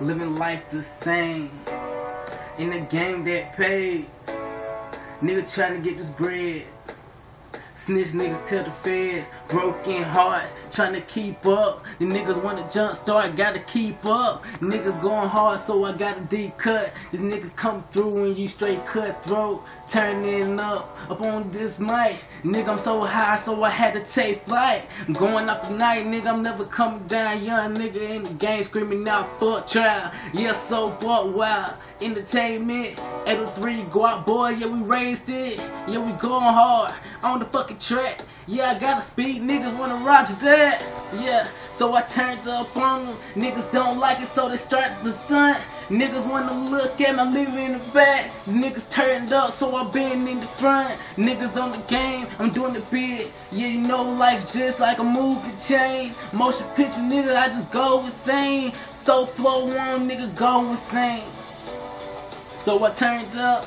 living life the same. In a game that pays, nigga tryna get this bread. Snitch niggas tell the feds, broken hearts, tryna keep up. The niggas wanna jump start, gotta keep up. Niggas going hard, so I got a deep cut. These niggas come through and you straight cutthroat, turning up on this mic. Nigga, I'm so high, so I had to take flight. I'm going up the night, nigga, I'm never coming down. Young nigga in the game screaming out fuck trial. Yeah, so buck wild. Entertainment, 803 Guap boy, yeah we raised it. Yeah we going hard on the fucking track. Yeah I gotta speed, niggas wanna roger that. Yeah, so I turned up on them. Niggas don't like it, so they start to stunt. Niggas wanna look at me, leave in the back. Niggas turned up, so I been in the front. Niggas on the game, I'm doing the bid. Yeah, you know life just like a movie change. Motion picture, nigga, I just go insane. So flow on, nigga, go insane. So I turned up.